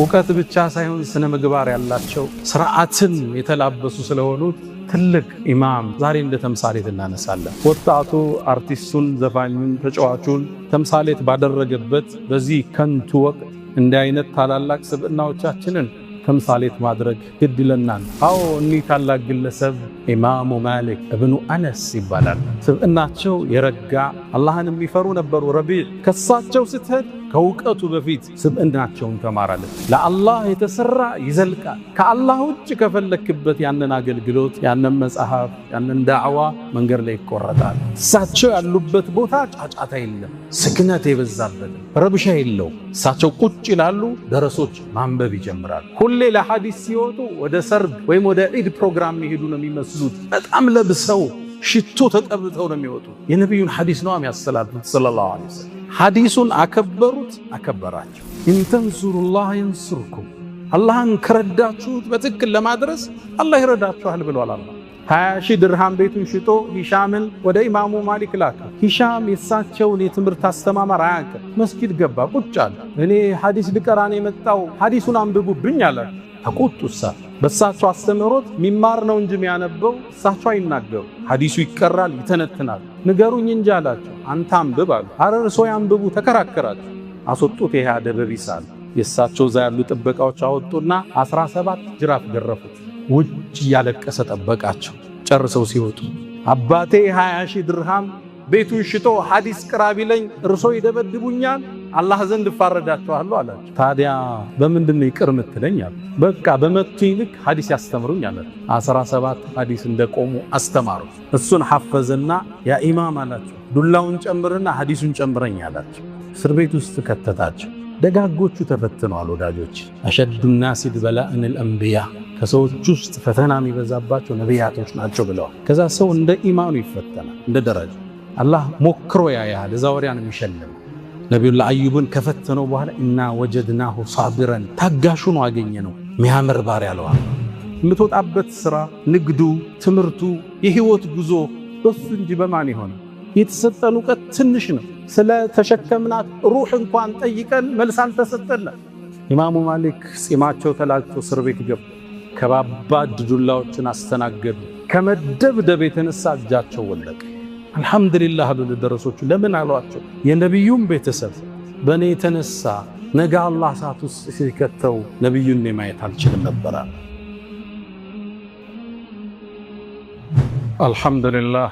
እውቀት ብቻ ሳይሆን ስነ ምግባር ያላቸው ስርዓትን የተላበሱ ስለሆኑ ትልቅ ኢማም ዛሬ እንደ ተምሳሌት እናነሳለን። ወጣቱ አርቲስቱን፣ ዘፋኙን፣ ተጫዋቹን ተምሳሌት ባደረገበት በዚህ ከንቱ ወቅት እንደ አይነት ታላላቅ ስብዕናዎቻችንን ተምሳሌት ማድረግ ግድ ይለናል። አዎ እኒህ ታላቅ ግለሰብ ኢማሙ ማሊክ እብኑ አነስ ይባላል። ስብዕናቸው የረጋ አላህን የሚፈሩ ነበሩ። ረቢዕ ከሳቸው ስትሄድ ከእውቀቱ በፊት ስብዕናቸውን ተማራለች። ለአላህ የተሰራ ይዘልቃል። ከአላህ ውጭ ከፈለክበት ያንን አገልግሎት፣ ያንን መጽሐፍ፣ ያንን ዳዕዋ መንገድ ላይ ይቆረጣል። እሳቸው ያሉበት ቦታ ጫጫታ የለም፣ ስክነት የበዛበት ረብሻ የለው። እሳቸው ቁጭ ይላሉ፣ ደረሶች ማንበብ ይጀምራሉ። ሁሌ ለሐዲስ ሲወጡ ወደ ሰርግ ወይም ወደ ዒድ ፕሮግራም የሚሄዱ ነው የሚመስሉት። በጣም ለብሰው ሽቶ ተቀብተው ነው የሚወጡ። የነቢዩን ሐዲስ ነው የሚያስተላልፉት ሰለላሁ ዐለይሂ ወሰለም። ሐዲሱን አከበሩት፣ አከበራቸው። ኢንተንሱሩላህ የንሱርኩም፣ አላህን ከረዳችሁት በትክክል ለማድረስ አላህ ይረዳችኋል ብሏል። አላህ 20,000 ድርሃም ቤቱን ሽጦ ሂሻምን ወደ ኢማሙ ማሊክ ላከ። ሂሻም የሳቸውን የትምህርት አስተማማር አያውቅም። መስጊድ ገባ፣ ቁጭ አለ። እኔ ሐዲስ ልቀራን የመጣው ሐዲሱን አንብቡብኝ አለ። ተቆጡ። በሳቸው አስተምሮት ሚማር ነው እንጂ የሚያነበው እሳቸው አይናገሩ። ሐዲሱ ይቀራል፣ ይተነትናል። ንገሩኝ እንጂ አላቸው። አንተ አንብብ አሉ። አረ እርሶ ያንብቡ ተከራከራቸው። አስወጡት። ይሄ አደበቢስ አለ። የእሳቸው እዛ ያሉ ጥበቃዎች አወጡና 17 ጅራፍ ገረፉት። ውጭ እያለቀሰ ጠበቃቸው። ጨርሰው ሲወጡ አባቴ 20,000 ድርሃም ቤቱን ሽጦ ሐዲስ ቅራ ቢለኝ እርሶ ይደበድቡኛል፣ አላህ ዘንድ እፋረዳቸዋለሁ አላቸው። ታዲያ በምንድን ነው ይቅር ምትለኝ አሉ። በቃ በመቱኝ ልክ ሐዲስ ያስተምሩኝ አላቸው። 17 ሐዲስ እንደቆሙ አስተማሩ። እሱን ሐፈዘና ያ ኢማም አላቸው፣ ዱላውን ጨምርና ሐዲሱን ጨምረኝ አላቸው። እስር ቤት ውስጥ ከተታቸው። ደጋጎቹ ተፈትነዋል ወዳጆች። አሸዱ ናሲ በላእን አልአንቢያ፣ ከሰዎች ውስጥ ፈተና የሚበዛባቸው ነቢያቶች ናቸው ብለዋል። ከዛ ሰው እንደ ኢማኑ ይፈተናል፣ እንደ ደረጃ አላህ ሞክሮ ያያል። እዛ ወዲያን የሚሸልም ነቢዩላህ አዩብን ከፈተነው በኋላ እና ወጀድናሁ ሳቢረን፣ ታጋሹን አገኘ ነው ሚያምር ባሪያ አለዋል። የምትወጣበት ስራ፣ ንግዱ፣ ትምህርቱ፣ የህይወት ጉዞ በሱ እንጂ በማን ይሆነ? የተሰጠን እውቀት ትንሽ ነው። ስለ ተሸከምናት ሩህ እንኳን ጠይቀን መልስ አልተሰጠን። ኢማሙ ማሊክ ጺማቸው ተላጭቶ እስር ቤት ገቡ። ከባባድ ዱላዎችን አስተናገዱ። ከመደብደብ የተነሳ እጃቸው ወለቀ። አልሐምዱሊላህ ብሉ ደረሶቹ ለምን አሏቸው? የነቢዩን ቤተሰብ በእኔ የተነሳ ነገ አላህ እሳት ውስጥ ሲከተው ነቢዩን ማየት አልችልም ነበር። አልሐምዱሊላህ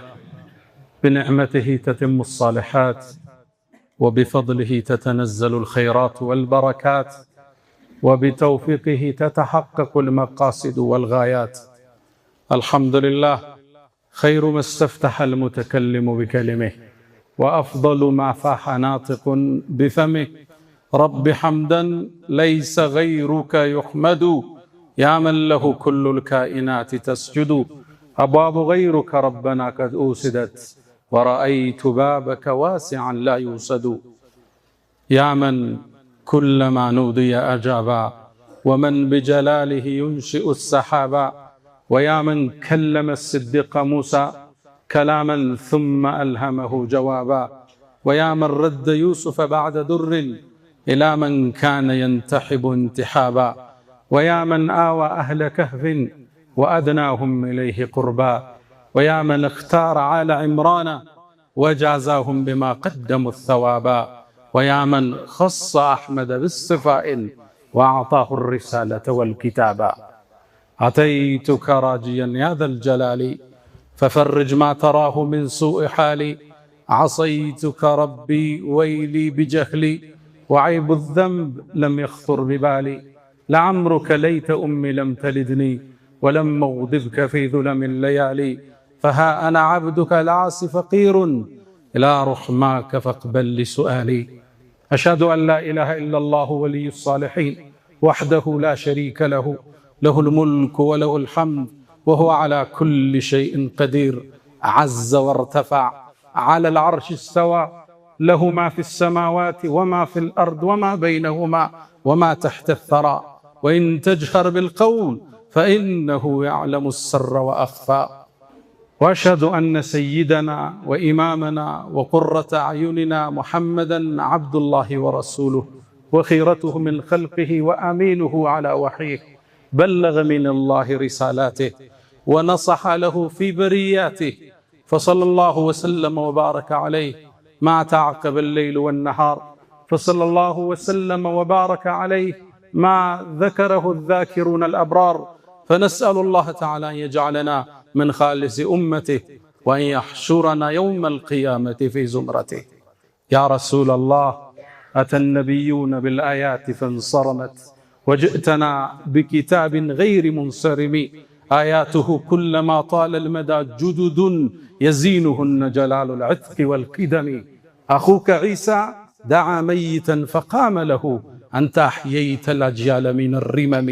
بنعمته تتم الصالحات وبفضله تتنزل الخيرات والبركات وبتوفيقه تتحقق المقاصد والغايات. الحمد لله خير ما استفتح المتكلم بكلمه وأفضل ما فاح ناطق بفمه. رب حمدا ليس غيرك يحمد يا من له كل الكائنات تسجد. أبواب غيرك ربنا قد أوسدت ورأيت بابك واسعا لا يوسد. يا من كلما نودي أجابا ومن بجلاله ينشئ السحابا. ويا من كلم الصديق موسى كلاما ثم ألهمه جوابا. ويا من رد يوسف بعد در إلى من كان ينتحب انتحابا. ويا من آوى أهل كهف وأدناهم إليه قربا. ويا من اختار آل عمران وجازاهم بما قدموا الثوابا. ويا من خص أحمد بالصفاء وأعطاه الرسالة والكتابا. أتيتك راجيا يا ذا الجلال ففرج ما تراه من سوء حالي. عصيتك ربي ويلي بجهلي وعيب الذنب لم يخطر ببالي. لعمرك ليت أمي لم تلدني ولم أغضبك في ظلم الليالي. فها أنا عبدك العاصي فقير إلى رحماك فاقبل لسؤالي. أشهد أن لا إله إلا الله ولي الصالحين وحده لا شريك له له الملك وله الحمد وهو على كل شيء قدير. عز وارتفع على العرش استوى له ما في السماوات وما في الأرض وما بينهما وما تحت الثرى. وإن تجهر بالقول فإنه يعلم السر وأخفى. وأشهد أن سيدنا وإمامنا وقرة أعيننا محمدًا عبد الله ورسوله وخيرته من خلقه وأمينه على وحيه بلغ من الله رسالاته ونصح له في برياته فصلى الله وسلم وبارك عليه ما تعقب الليل والنهار فصلى الله وسلم وبارك عليه ما ذكره الذاكرون الأبرار فنسأل الله تعالى أن يجعلنا من خالص أمته وأن يحشرنا يوم القيامة في زمرته. يا رسول الله أتى النبيون بالآيات فانصرمت وجئتنا بكتاب غير منصرم آياته كلما طال المدى جدد يزينهن جلال العتق والقدم. أخوك عيسى دعا ميتا فقام له أنت أحييت الأجيال من الرمم.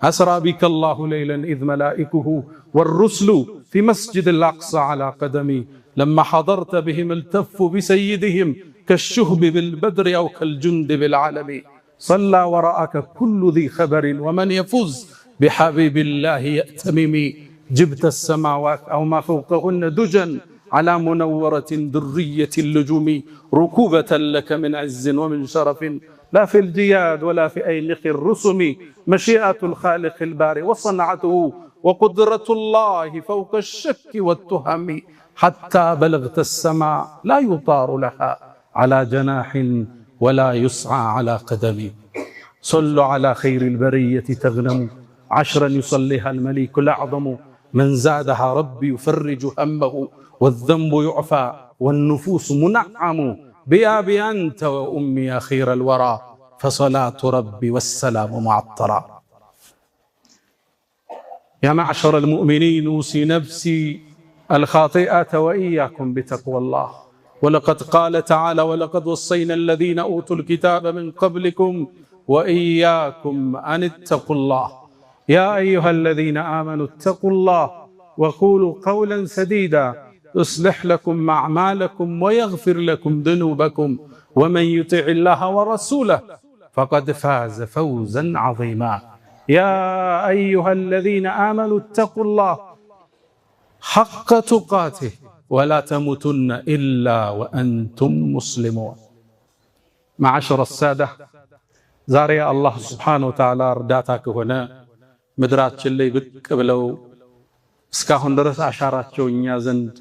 أسرى بك الله ليلا إذ ملائكه والرسل في مسجد الأقصى على قدمي لما حضرت بهم التفوا بسيدهم كالشهب بالبدر أو كالجند بالعلم. صلى وراءك كل ذي خبر ومن يفوز بحبيب الله يأتمم. جبت السماوات أو ما فوقهن دجا على منورة درية اللجوم ركوبة لك من عز ومن شرف لا في الجياد ولا في أينق الرسم. مشيئة الخالق الباري وصنعته وقدرة الله فوق الشك والتهم حتى بلغت السماء لا يطار لها على جناح ولا يسعى على قدم. صلوا على خير البرية تغنم 10 يصليها الملك الأعظم من زادها ربي يفرج همه والذنب يعفى والنفوس منعم. بأبي أنت وأمي يا خير الورى فصلاة ربي والسلام معطرا. يا معشر المؤمنين أوصي نفسي الخاطئة وإياكم بتقوى الله. ولقد قال تعالى ولقد وصينا الذين أوتوا الكتاب من قبلكم وإياكم أن اتقوا الله. يا أيها الذين آمنوا اتقوا الله وقولوا قولا سديدا يصلح لكم أعمالكم ويغفر لكم ذنوبكم ومن يطع الله ورسوله فقد فاز فوزا عظيما. يا أيها الذين آمنوا اتقوا الله حق تقاته ولا تموتن إلا وأنتم مسلمون. معاشر السادة زاري الله سبحانه وتعالى رداتك هنا مدرات اللي بك بلو እስካሁን ድረስ አሻራቸው እኛ ዘንድ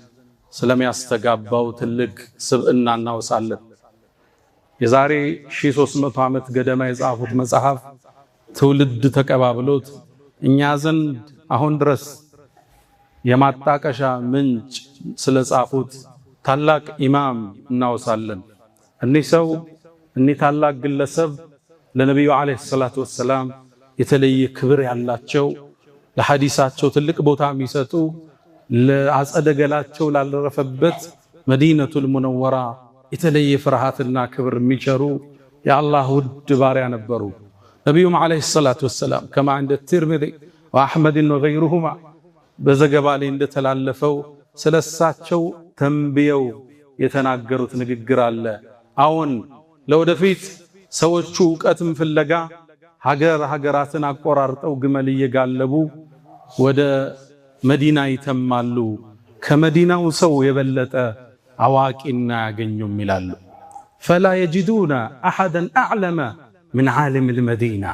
ስለሚያስተጋባው ትልቅ ስብዕና እናወሳለን። የዛሬ 1300 ዓመት ገደማ የጻፉት መጽሐፍ ትውልድ ተቀባብሎት እኛ ዘንድ አሁን ድረስ የማጣቀሻ ምንጭ ስለጻፉት ታላቅ ኢማም እናወሳለን። እኒህ ታላቅ ግለሰብ ለነብዩ አለይሂ ሰላቱ ወሰላም የተለየ ክብር ያላቸው ለሐዲሳቸው ትልቅ ቦታ የሚሰጡ ለአጸደገላቸው ላለረፈበት መዲነቱል ሙነወራ የተለየ ፍርሃትና ክብር የሚቸሩ የአላህ ውድ ባሪያ ነበሩ። ነብዩም አለይሂ ሰላቱ ወሰላም كما عند الترمذي واحمد وغيرهما በዘገባ ላይ እንደተላለፈው ስለሳቸው ተንብየው የተናገሩት ንግግር አለ። አሁን ለወደፊት ሰዎቹ ዕውቀትን ፍለጋ ሀገራትን አቆራርጠው ግመል እየጋለቡ ወደ መዲና ይተማሉ። ከመዲናው ሰው የበለጠ አዋቂና ያገኙም ይላሉ። فلا يجدون احدا اعلم من عالم المدينه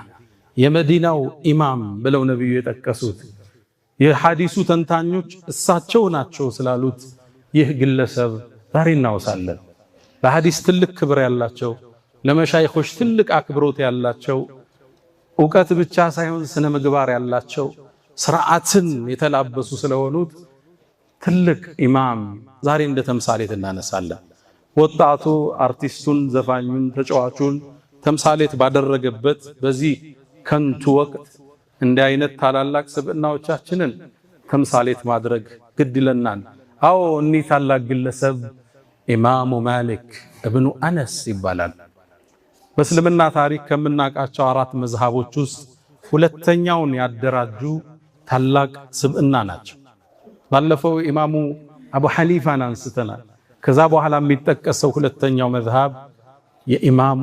የመዲናው ኢማም ብለው ነብዩ የጠቀሱት የሐዲሱ ተንታኞች እሳቸው ናቸው ስላሉት ይህ ግለሰብ ዛሬ እናወሳለን። ለሐዲስ ትልቅ ክብር ያላቸው ለመሻይኾች ትልቅ አክብሮት ያላቸው ዕውቀት ብቻ ሳይሆን ስነ ምግባር ያላቸው ስርዓትን የተላበሱ ስለሆኑት ትልቅ ኢማም ዛሬ እንደ ተምሳሌት እናነሳለን። ወጣቱ አርቲስቱን፣ ዘፋኙን፣ ተጫዋቹን ተምሳሌት ባደረገበት በዚህ ከንቱ ወቅት እንዲህ አይነት ታላላቅ ስብዕናዎቻችንን ተምሳሌት ማድረግ ግድ ይለናል። አዎ እኒህ ታላቅ ግለሰብ ኢማሙ ማሊክ እብኑ አነስ ይባላል። በእስልምና ታሪክ ከምናውቃቸው 4 መዝሃቦች ውስጥ ሁለተኛውን ያደራጁ ታላቅ ስብዕና ናቸው። ባለፈው ኢማሙ አቡ ሐኒፋን አንስተናል። ከዛ በኋላ የሚጠቀሰው ሁለተኛው መዝሃብ የኢማሙ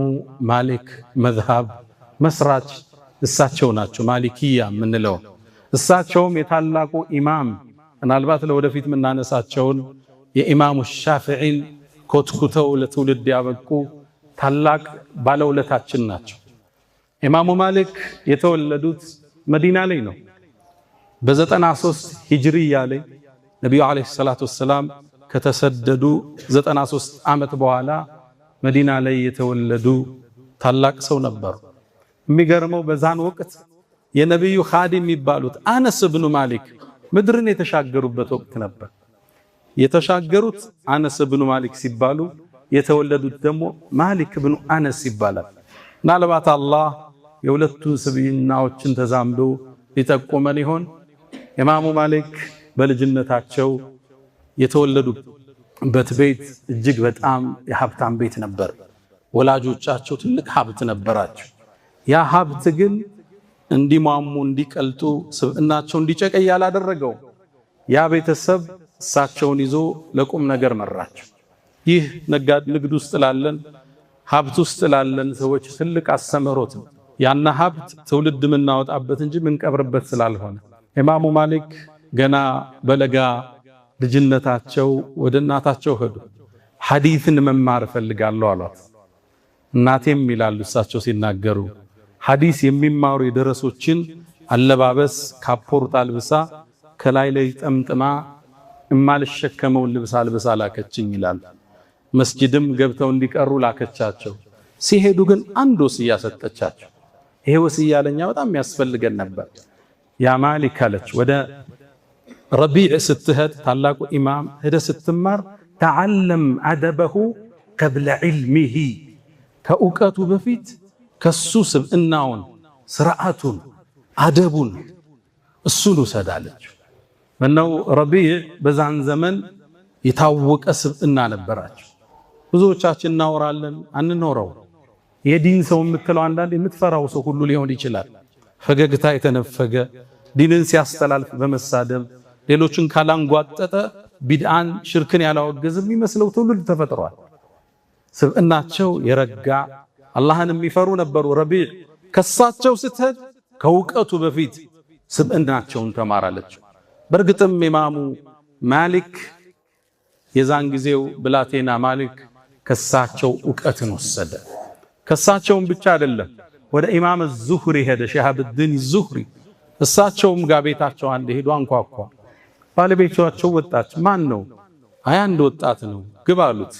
ማሊክ መዝሃብ መስራች እሳቸው ናቸው። ማሊኪያ ምንለው እሳቸውም የታላቁ ኢማም ምናልባት ለወደፊት የምናነሳቸውን የኢማሙ ሻፊዒን ኮትኩተው ለትውልድ ያበቁ ታላቅ ባለውለታችን ናቸው። ኢማሙ ማሊክ የተወለዱት መዲና ላይ ነው። በ93 ሂጅሪያ ላይ ነብዩ አለይሂ ሰላቱ ወሰላም ከተሰደዱ 93 ዓመት በኋላ መዲና ላይ የተወለዱ ታላቅ ሰው ነበሩ። የሚገርመው በዛን ወቅት የነብዩ ኻዲም የሚባሉት አነስ ኢብኑ ማሊክ ምድርን የተሻገሩበት ወቅት ነበር። የተሻገሩት አነስ ኢብኑ ማሊክ ሲባሉ የተወለዱት ደግሞ ማሊክ ኢብኑ አነስ ይባላል። ምናልባት አላህ የሁለቱን ስብዕናዎችን ተዛምዶ ሊጠቁመን ይሆን? ኢማሙ ማሊክ በልጅነታቸው የተወለዱበት ቤት እጅግ በጣም የሀብታም ቤት ነበር። ወላጆቻቸው ትልቅ ሀብት ነበራቸው። ያ ሀብት ግን እንዲሟሙ እንዲቀልጡ ስብዕናቸው እንዲጨቀይ ያላደረገው ያ ቤተሰብ እሳቸውን ይዞ ለቁም ነገር መራቸው። ይህ ንግድ ውስጥ ላለን ሀብት ውስጥ ላለን ሰዎች ትልቅ አስተምህሮት ነው። ያና ሀብት ትውልድ የምናወጣበት እንጂ የምንቀብርበት ስላልሆነ ኢማሙ ማሊክ ገና በለጋ ልጅነታቸው ወደ እናታቸው ሄዱ። ሐዲስን መማር እፈልጋለሁ አሏት። እናቴም ይላሉ እሳቸው ሲናገሩ ሐዲስ የሚማሩ የደረሶችን አለባበስ ካፖርት አልብሳ ከላይ ላይ ጠምጥማ እማልሸከመውን ልብስ አልብሳ ላከችኝ ይላሉ። መስጂድም ገብተው እንዲቀሩ ላከቻቸው። ሲሄዱ ግን አንድ ወስያ ሰጠቻቸው። ይሄ ወስያ ለኛ በጣም ያስፈልገን ነበር። ያ ማሊክ አለች ወደ ረቢዕ ስትሄድ ታላቁ ኢማም ሄደ ስትማር ተዓለም አደበሁ ቀብለ ዒልሚሂ ከእውቀቱ በፊት ከሱ ስብዕናውን ስርዓቱን አደቡን እሱን ውሰዳለች። ምነው ረቢዕ በዛን ዘመን የታወቀ ስብዕና ነበራቸው። ብዙዎቻችን እናወራለን አንኖረው። የዲን ሰው የምትለው አንዳንድ የምትፈራው ሰው ሁሉ ሊሆን ይችላል። ፈገግታ የተነፈገ ዲንን ሲያስተላልፍ በመሳደብ ሌሎችን ካላንጓጠጠ ቢድዓን ሽርክን ያላወገዘ የሚመስለው ትውልድ ተፈጥሯል። ስብዕናቸው የረጋ አላህን የሚፈሩ ነበሩ። ረቢዕ ከሳቸው ስትሄድ ከእውቀቱ በፊት ስብዕናቸውን ተማራለች። በእርግጥም ኢማሙ ማሊክ የዛን ጊዜው ብላቴና ማሊክ ከሳቸው ዕውቀትን ወሰደ። ከሳቸውም ብቻ አይደለም ወደ ኢማም ዙህሪ ሄደ። ሸሃብዲን ዙህሪ እሳቸውም ጋር ቤታቸው አንድ ሄዱ። አንኳኳ። ባለቤታቸው ወጣች። ማን ነው? አይ አንድ ወጣት ነው። ግባ አሉት።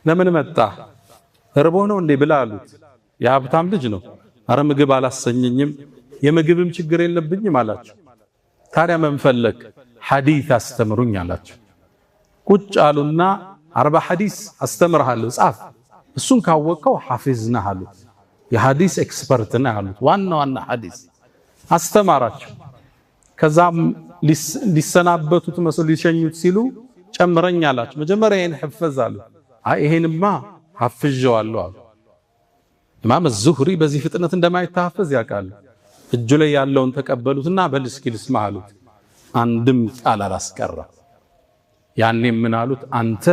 ለምን መጣ? እርቦ ነው እንዴ ብላ አሉት። የሀብታም ልጅ ነው። አረ ምግብ አላሰኘኝም የምግብም ችግር የለብኝም አላቸው። ታዲያ ምን ፈለግ? ሐዲስ አስተምሩኝ አላቸው። ቁጭ አሉና 40 ሐዲስ አስተምርሃለሁ ጻፍ፣ እሱን ካወቀው ሐፊዝና አሉት። የሐዲስ ኤክስፐርት ነህ አሉት። ዋና ዋና ሐዲስ አስተማራቸው። ከዛም ሊሰናበቱት መስሎ ሊሸኙት ሲሉ ጨምረኝ አላቸው። መጀመሪያ ይሄን ሕፈዝ አሉት። አይ ይሄንማ ሐፍዤዋለሁ አሉ። ኢማም ዙህሪ በዚህ ፍጥነት እንደማይታፈዝ ያውቃሉ። እጁ ላይ ያለውን ተቀበሉትና በል እስኪ ልስማ አሉት። አንድም ቃል አላስቀራ። ያኔም ምን አሉት? አንተ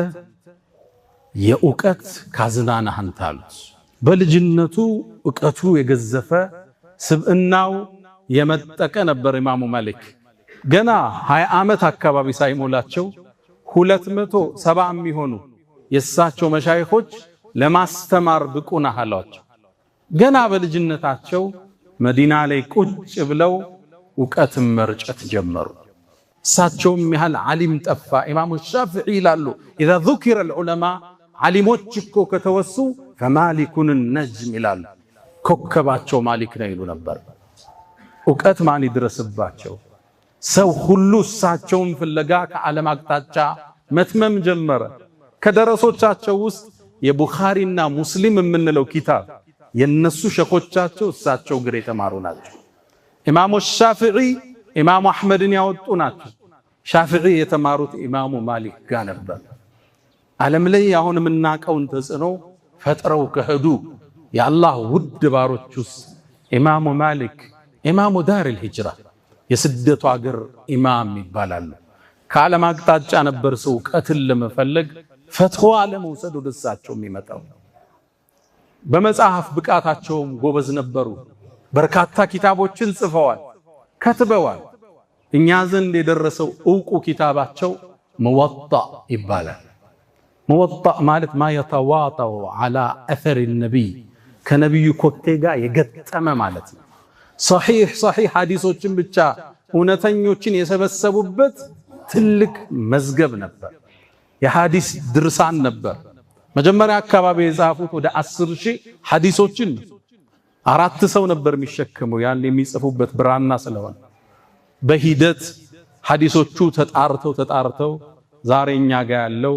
የእውቀት ካዝና ነህ አንተ አሉት። በልጅነቱ ዕውቀቱ የገዘፈ ስብዕናው የመጠቀ ነበር ኢማሙ ማሊክ። ገና 20 ዓመት አካባቢ ሳይሞላቸው 270 የሚሆኑ የእሳቸው መሻይኾች ለማስተማር ብቁ ነህ አሏቸው። ገና በልጅነታቸው መዲና ላይ ቁጭ ብለው ዕውቀትን መርጨት ጀመሩ። እሳቸውም ያህል ዓሊም ጠፋ። ኢማሙ ሻፊዒ ይላሉ ኢዛ ذكر العلماء ዓሊሞች እኮ ከተወሱ ፈማሊኩን ነጅም ይላሉ። ኮከባቸው ማሊክ ነው ይሉ ነበር። ዕውቀት ማን ይድረስባቸው? ሰው ሁሉ እሳቸውን ፍለጋ ከዓለም አቅጣጫ መትመም ጀመረ። ከደረሶቻቸው ውስጥ የቡኻሪና ሙስሊም የምንለው ኪታብ የነሱ ሸኾቻቸው እሳቸው ግር የተማሩ ናቸው። ኢማሙ ሻፊዒ ኢማሙ አሕመድን ያወጡ ናቸው። ሻፊዒ የተማሩት ኢማሙ ማሊክ ጋር ነበር። ዓለም ላይ አሁን የምናውቀውን ተጽዕኖ ፈጥረው ከሄዱ የአላህ ውድ ባሮች ውስጥ ኢማሙ ማሊክ ኢማሙ ዳሪል ሂጅራ የስደቱ አገር ኢማም ይባላሉ። ከዓለም አቅጣጫ ነበር ሰው ዕውቀትን ለመፈለግ ፈትዋ ለመውሰድ ወደ እሳቸው የሚመጣው። በመጽሐፍ ብቃታቸውም ጎበዝ ነበሩ። በርካታ ኪታቦችን ጽፈዋል፣ ከትበዋል። እኛ ዘንድ የደረሰው ዕውቁ ኪታባቸው ሙወጣ ይባላል። ሙወጣ ማለት ማ የተዋጠው ዐላ አተር ነቢይ ከነብዩ ኮቴ ጋር የገጠመ ማለት ነው። ሰሒህ ሐዲሶችን ብቻ እውነተኞችን የሰበሰቡበት ትልቅ መዝገብ ነበር። የሐዲስ ድርሳን ነበር። መጀመሪያ አካባቢ የጻፉት ወደ 10,000 ሐዲሶችን 4 ሰው ነበር የሚሸከመው ያን የሚጽፉበት ብራና ስለሆነ በሂደት ሐዲሶቹ ተጣርተው ዛሬ እኛ ጋር ያለው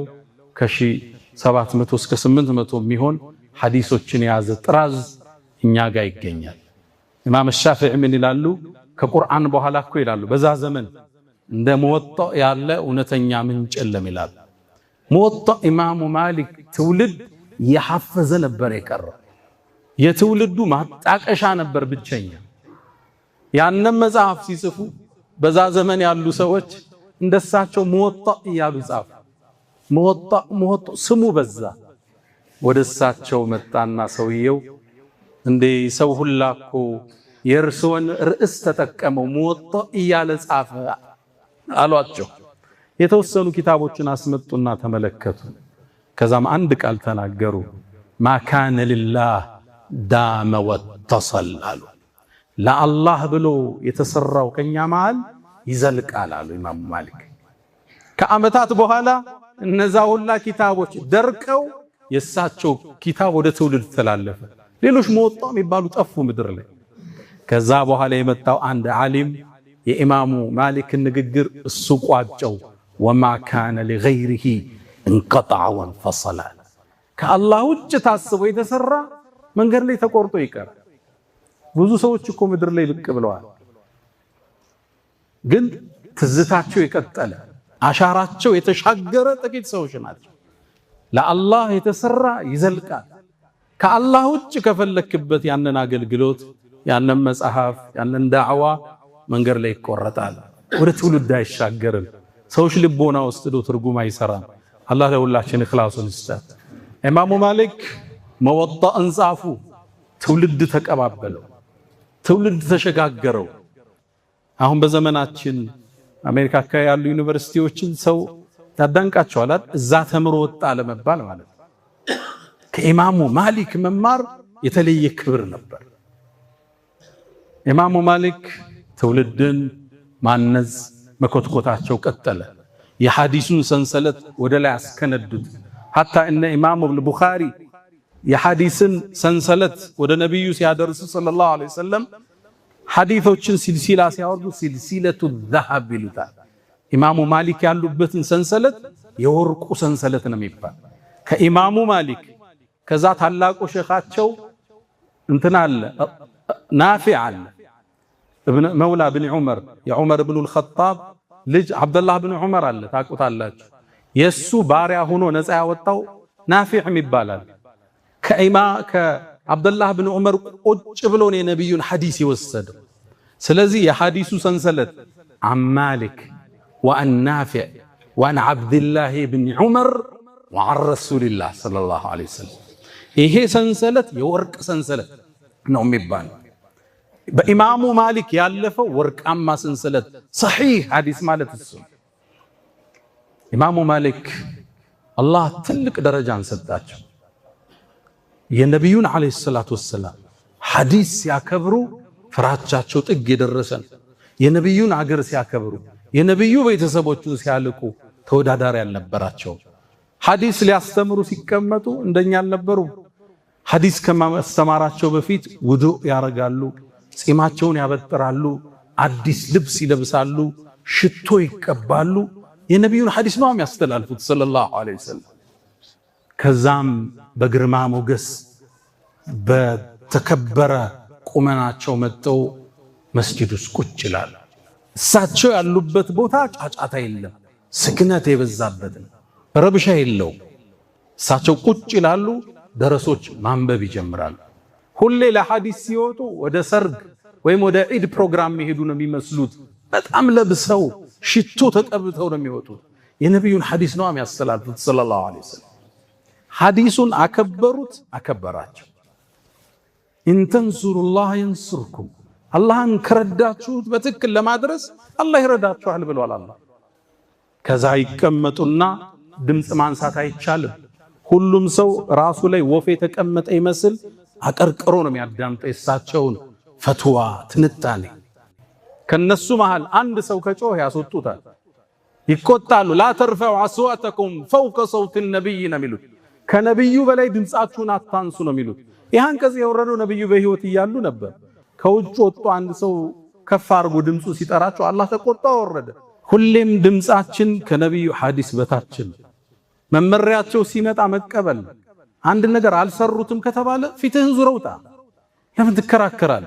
ከ1700 እስከ 800 የሚሆን ሐዲሶችን የያዘ ጥራዝ እኛ ጋር ይገኛል። ኢማም ሻፊዒ ምን ይላሉ? ከቁርአን በኋላ እኮ ይላሉ በዛ ዘመን እንደ ሙወጣ ያለ እውነተኛ ምንጭ የለም ይላሉ። ሙወጣ ኢማሙ ማሊክ ትውልድ የሐፈዘ ነበር የቀረው። የትውልዱ ማጣቀሻ ነበር ብቸኛ። ያንን መጽሐፍ ሲጽፉ በዛ ዘመን ያሉ ሰዎች እንደሳቸው ሙወጣ እያሉ ጻፉ። ሙወጣ ስሙ በዛ። ወደ እሳቸው መጣና ሰውየው እንዴ ሰው ሁላ እኮ የእርስዎን ርዕስ ተጠቀመው ሙወጣ እያለ ጻፈ አሏቸው። የተወሰኑ ኪታቦችን አስመጡና ተመለከቱ። ከዛም አንድ ቃል ተናገሩ። ማካነ ሊላህ ዳመ ወተሰል አሉ። ለአላህ ብሎ የተሰራው ከኛ መሃል ይዘልቃል አሉ ኢማሙ ማሊክ። ከዓመታት በኋላ እነዛ ሁላ ኪታቦች ደርቀው የሳቸው ኪታብ ወደ ትውልድ ተላለፈ። ሌሎች ሙወጣ የሚባሉ ጠፉ ምድር ላይ። ከዛ በኋላ የመጣው አንድ ዓሊም የኢማሙ ማሊክ ንግግር እሱ ቋጨው። ወማ ካነ ሊገይሪሂ እንቀጠዐ ወንፈሰለ። ከአላህ ውጭ ታስቦ የተሰራ መንገድ ላይ ተቆርጦ ይቀር። ብዙ ሰዎች እኮ ምድር ላይ ብቅ ብለዋል፣ ግን ትዝታቸው የቀጠለ አሻራቸው የተሻገረ ጥቂት ሰዎች ናቸው። ለአላህ የተሰራ ይዘልቃል። ከአላህ ውጭ ከፈለክበት ያንን አገልግሎት ያንን መጽሐፍ ያንን ዳዕዋ መንገድ ላይ ይቆረጣል፣ ወደ ትውልድ አይሻገርም። ሰዎች ልቦና ወስዶ ትርጉም አይሰራም። አላህ ለሁላችን ኢኽላሱን ይስጣት። ኢማሙ ማሊክ ሙወጣእን ጻፉ። ትውልድ ተቀባበለው፣ ትውልድ ተሸጋገረው። አሁን በዘመናችን አሜሪካ አካባቢ ያሉ ዩኒቨርሲቲዎችን ሰው ታዳንቃቸዋል። እዛ ተምሮ ወጣ ለመባል ማለት ነው። ከኢማሙ ማሊክ መማር የተለየ ክብር ነበር። ኢማሙ ማሊክ ትውልድን ማነጽ መኮትኮታቸው ቀጠለ። የሐዲሱን ሰንሰለት ወደ ላይ አስከነዱት። ሐታ እነ ኢማሙ ቡኻሪ የሐዲስን ሰንሰለት ወደ ነብዩ ሲያደርሱ ሰለላሁ ዐለይሂ ወሰለም ሐዲሶችን ሲልሲላ ሲያወርዱ ሲልሲለቱ ዘሀብ ይሉታል። ኢማሙ ማሊክ ያሉበትን ሰንሰለት የወርቁ ሰንሰለት ነው የሚባል። ከኢማሙ ማሊክ ከዛ ታላቁ ሸኻቸው እንትና አለ ናፊዕ አለ መውላ ብን ዑመር የዑመር ብኑ አልኸጣብ ልጅ አብደላህ ብን ዑመር አለ ታውቁታላችሁ። የሱ ባሪያ ሆኖ ነፃ ያወጣው ናፊዕ ይባላል። ከአብደላህ ብን ዑመር ቁጭ ብሎ ነው የነብዩን ሐዲስ የወሰደው። ስለዚህ የሐዲሱ ሰንሰለት አን ማሊክ ወአን ናፊዕ ወአን አብድላህ ብን ዑመር ወአን ረሱልላህ ሰለላሁ ዐለይሂ ወሰለም ይሄ ሰንሰለት የወርቅ ሰንሰለት ነው የሚባለው። በኢማሙ ማሊክ ያለፈው ወርቃማ ሰንሰለት ሰሒህ ሐዲስ ማለት እሱ። ኢማሙ ማሊክ አላህ ትልቅ ደረጃን ሰጣቸው። የነብዩን አለይሂ ሰላቱ ወሰላም ሐዲስ ሲያከብሩ ፍራቻቸው ጥግ የደረሰን፣ የነብዩን አገር ሲያከብሩ የነብዩ ቤተሰቦቹን ሲያልቁ ተወዳዳሪ ያልነበራቸው። ሐዲስ ሊያስተምሩ ሲቀመጡ እንደኛ አልነበሩ። ሐዲስ ከማስተማራቸው በፊት ውዱእ ያረጋሉ፣ ጺማቸውን ያበጥራሉ፣ አዲስ ልብስ ይለብሳሉ፣ ሽቶ ይቀባሉ። የነብዩን ሐዲስ ነው የሚያስተላልፉት ሰለላሁ ዐለይሂ ወሰለም። ከዛም በግርማ ሞገስ በተከበረ ቁመናቸው መጥተው መስጂድ ውስጥ ቁጭ ይላሉ። እሳቸው ያሉበት ቦታ ጫጫታ የለም፣ ስክነት የበዛበት ነው፣ ረብሻ የለው። እሳቸው ቁጭ ይላሉ፣ ደረሶች ማንበብ ይጀምራሉ። ሁሌ ለሐዲስ ሲወጡ ወደ ሰርግ ወይም ወደ ዒድ ፕሮግራም መሄዱ ነው የሚመስሉት። በጣም ለብሰው ሽቶ ተቀብተው ነው የሚወጡት። የነብዩን ሐዲስ ነው የሚያስተላልፉት ሰለላሁ ዐለይሂ ወሰለም። ሐዲሱን አከበሩት፣ አከበራቸው። ኢንተንሱሩላህ የንሱርኩም፣ አላህን ከረዳችሁት በትክክል ለማድረስ አላህ ይረዳችኋል ብሏል አላህ። ከዛ ይቀመጡና ድምፅ ማንሳት አይቻልም። ሁሉም ሰው ራሱ ላይ ወፍ የተቀመጠ ይመስል አቀርቅሮ ነው የሚያዳምጠው የሳቸውን ፈትዋ ትንታኔ። ከነሱ መሃል አንድ ሰው ከጮህ ያስወጡታል፣ ይቆጣሉ። ላ ተርፈዑ አስዋተኩም ፈውቀ ሰውት ነብይ ነው የሚሉት፣ ከነብዩ በላይ ድምጻችሁን አታንሱ ነው የሚሉት። ይህን ከዚህ የወረደው ነብዩ በህይወት እያሉ ነበር። ከውጭ ወጥቶ አንድ ሰው ከፍ አድርጎ ድምፁ ሲጠራቸው አላህ ተቆጣ ወረደ። ሁሌም ድምጻችን ከነብዩ ሐዲስ በታችን፣ መመሪያቸው ሲመጣ መቀበል። አንድ ነገር አልሰሩትም ከተባለ ፊትህን ዙረውታ ለምን ትከራከራል?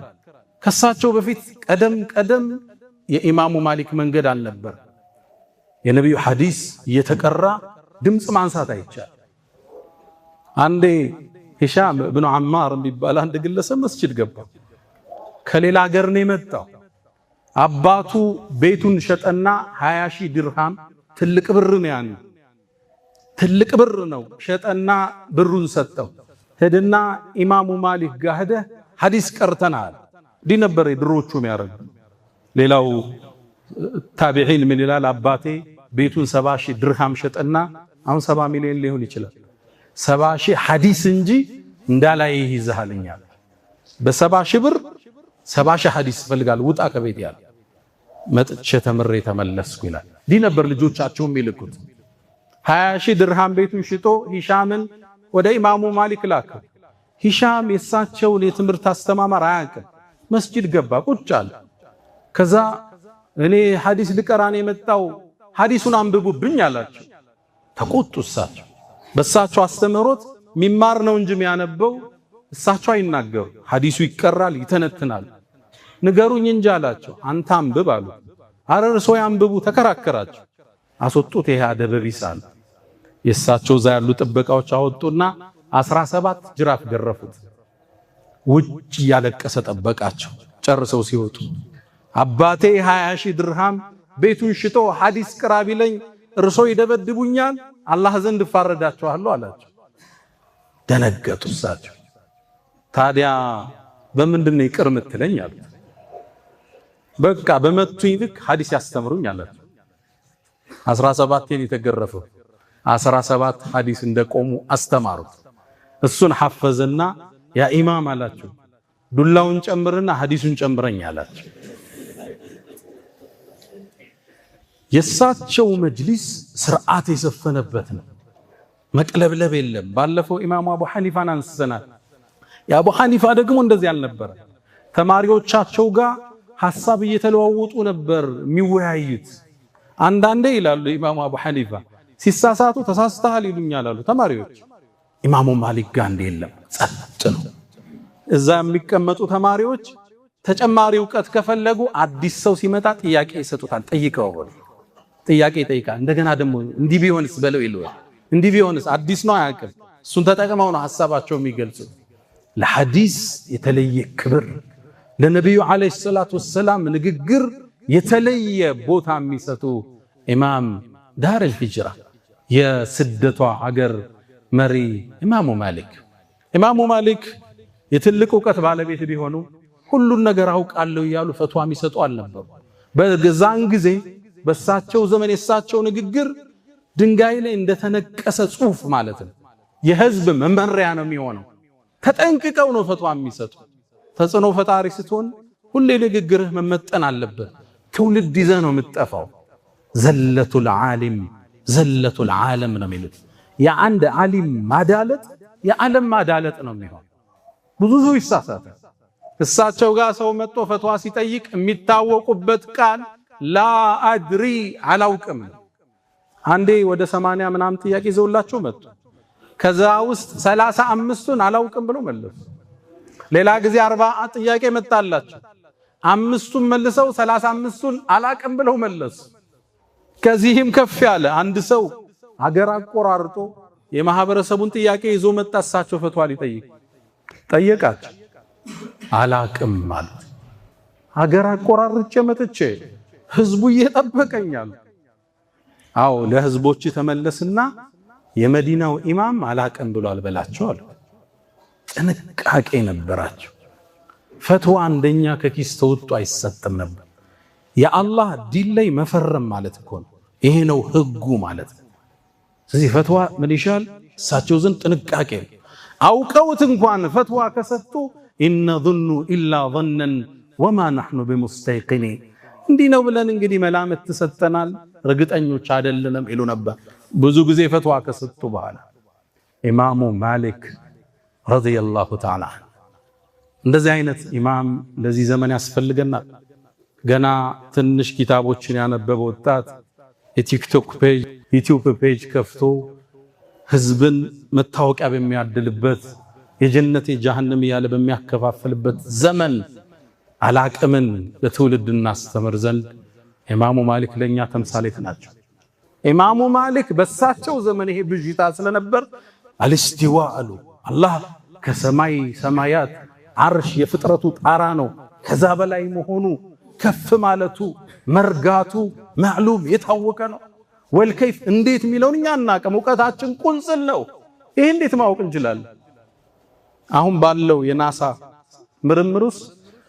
ከሳቸው በፊት ቀደም የኢማሙ ማሊክ መንገድ አልነበር። የነብዩ ሐዲስ እየተቀራ ድምፅ ማንሳት አይቻል። አንዴ ሂሻም ኢብኑ አማር የሚባል አንድ ግለሰብ መስጂድ ገባ። ከሌላ ሀገር ነው የመጣው። አባቱ ቤቱን ሸጠና 20,000 ድርሃም ትልቅ ብር ነው ያን ትልቅ ብር ነው ሸጠና ብሩን ሰጠው። ሄደና ኢማሙ ማሊክ ጋር ሄደ ሐዲስ ቀርተናል። ዲ ነበር ድሮቹ የሚያረግ። ሌላው ታቢዒን ምን ይላል? አባቴ ቤቱን 70,000 ድርሃም ሸጠና አሁን 70 ሚሊዮን ሊሆን ይችላል 70,000 ሐዲስ እንጂ እንዳላይ ይይዛልኛል። በ70,000 ብር 70,000 ሐዲስ ፈልጋል ውጣ ከቤት ያለ መጥቼ ተምሬ ተመለስኩ ይላል። ዲ ነበር ልጆቻቸው የሚልኩት። 20,000 ድርሃም ቤቱን ሽጦ ሂሻምን ወደ ኢማሙ ማሊክ ላከ። ሂሻም የሳቸውን የትምህርት አስተማማር አያውቅም። መስጂድ ገባ ቁጭ አለ። ከዛ እኔ ሐዲስ ልቀራን የመጣው ሐዲሱን አንብቡብኝ አላቸው። ተቆጡ እሳቸው። በሳቸው አስተምህሮት ሚማር ነው እንጂ የሚያነበው እሳቸው አይናገሩ። ሐዲሱ ይቀራል ይተነትናል። ንገሩኝ እንጂ አላቸው። አንተ አንብብ አሉ። አረ እርሶ ያንብቡ ተከራከራቸው። አስወጡት። ይሄ አደብ ቢሳል የሳቸው ዛ ያሉ ጥበቃዎች አወጡና 17 ጅራፍ ገረፉት። ውጭ ያለቀሰ ጠበቃቸው። ጨርሰው ሲወጡ አባቴ 20,000 ድርሃም ቤቱን ሽጦ ሐዲስ ቅራ ቢለኝ እርሶ ይደበድቡኛል፣ አላህ ዘንድ ፋረዳቸዋለሁ አላቸው። ደነገጡ እሳቸው። ታዲያ በምንድን ነው ይቅር የምትለኝ አሉት። በቃ በመቱኝ ልክ ሐዲስ ያስተምሩኝ አላቸው። 17 የተገረፈው 17 ሐዲስ እንደቆሙ አስተማሩት። እሱን ሐፈዘና ያ ኢማም አላቸው ዱላውን ጨምርና ሐዲሱን ጨምረኝ አላቸው። የሳቸው መጅሊስ ስርዓት የሰፈነበት ነው። መቅለብለብ የለም። ባለፈው ኢማሙ አቡ ሐኒፋን አንስተናል። የአቡ ሐኒፋ ደግሞ እንደዚህ አልነበረ። ተማሪዎቻቸው ጋር ሐሳብ እየተለዋወጡ ነበር የሚወያዩት። አንዳንዴ ይላሉ ኢማሙ አቡ ሐኒፋ ሲሳሳቱ ተሳስተሃል ይሉኛል አሉ ተማሪዎች። ኢማሙ ማሊክ ጋር እንደ የለም ጸጥ ነው። እዛ የሚቀመጡ ተማሪዎች ተጨማሪ ዕውቀት ከፈለጉ አዲስ ሰው ሲመጣ ጥያቄ ይሰጡታል። ጠይቀው ጥያቄ ይጠይቃል። እንደገና ደግሞ እንዲህ ቢሆንስ በለው ይለዋል። እንዲህ ቢሆንስ አዲስ ነው አያውቅም። እሱን ተጠቅመው ነው ሐሳባቸው የሚገልጹት። ለሐዲስ የተለየ ክብር፣ ለነብዩ አለይሂ ሰላቱ ወሰላም ንግግር የተለየ ቦታ የሚሰጡ ኢማም ዳረል ሂጅራ የስደቷ ሀገር መሪ ኢማሙ ማሊክ። ኢማሙ ማሊክ የትልቅ ዕውቀት ባለቤት ቢሆኑ ሁሉን ነገር አውቃለሁ እያሉ ፈትዋ የሚሰጡ አልነበሩ። በዛን ጊዜ በሳቸው ዘመን የሳቸው ንግግር ድንጋይ ላይ እንደተነቀሰ ጽሑፍ ማለት ነው። የህዝብ መመሪያ ነው የሚሆነው። ተጠንቅቀው ነው ፈትዋ የሚሰጡ። ተጽዕኖ ፈጣሪ ስትሆን ሁሌ ንግግርህ መመጠን አለበት። ትውልድ ይዘህ ነው የምትጠፋው። ዘለቱል ዓሊም ዘለቱል ዓለም ነው የሚሉት። የአንድ ዓሊም ማዳለጥ የዓለም ማዳለጥ ነው የሚሆን። ብዙ ሰው ይሳሳታል። እሳቸው ጋር ሰው መጥቶ ፈትዋ ሲጠይቅ የሚታወቁበት ቃል ላ አድሪ አላውቅም። አንዴ ወደ 80 ምናምን ጥያቄ ይዘውላቸው መጡ። ከዛ ውስጥ 35ቱን አላውቅም ብለው መለሱ። ሌላ ጊዜ 40 ጥያቄ መጣላቸው። 5ቱን መልሰው 35ቱን አላውቅም ብለው መለሱ። ከዚህም ከፍ ያለ አንድ ሰው አገር አቆራርጦ የማህበረሰቡን ጥያቄ ይዞ መጣ። እሳቸው ፈትዋ ሊጠይቅ ጠየቃቸው። አላውቅም ማለት አገር አቆራርጬ መጥቼ ህዝቡ እየጠበቀኛል። አዎ ለህዝቦች ተመለስና የመዲናው ኢማም አላውቅም ብሏል በላቸው አሉ። ጥንቃቄ ነበራቸው። ፈትዋ እንደኛ ከኪስ ተውጦ አይሰጥም ነበር። የአላህ ዲን ላይ መፈረም ማለት እኮ ነው። ይሄ ነው ህጉ ማለት ነው። ስለዚህ ፈትዋ ምን ይሻል? እሳቸው ዘንድ ጥንቃቄ። አውቀውት እንኳን ፈትዋ ከሰጡ ኢነ ظኑ ኢላ ظነን ወማ ነሕኑ ቢሙስተይቂኒን እንዲህ ነው ብለን እንግዲህ መላምት ተሰጠናል እርግጠኞች አይደለንም ይሉ ነበር ብዙ ጊዜ ፈትዋ ከሰጡ በኋላ። ኢማሙ ማሊክ ረዲየላሁ ተዓላ እንደዚህ አይነት ኢማም ለዚህ ዘመን ያስፈልገናል። ገና ትንሽ ኪታቦችን ያነበበ ወጣት የቲክቶክ ፔጅ ዩቲዩብ ፔጅ ከፍቶ ህዝብን መታወቂያ በሚያድልበት የጀነት የጀሃነም ያለ በሚያከፋፍልበት ዘመን አላቅምን ለትውልድ እናስተምር ዘንድ ኢማሙ ማሊክ ለኛ ተምሳሌት ናቸው። ኢማሙ ማሊክ በሳቸው ዘመን ይሄ ብዥታ ስለነበር አልስቲዋ አሉ። አላህ ከሰማይ ሰማያት አርሽ የፍጥረቱ ጣራ ነው። ከዛ በላይ መሆኑ ከፍ ማለቱ መርጋቱ ማዕሉም የታወቀ ነው። ወልከይፍ እንዴት ሚለውን እኛ እናቀም ዕውቀታችን ቁንጽል ነው። ይሄ እንዴት ማወቅ እንችላለን? አሁን ባለው የናሳ ምርምሩስ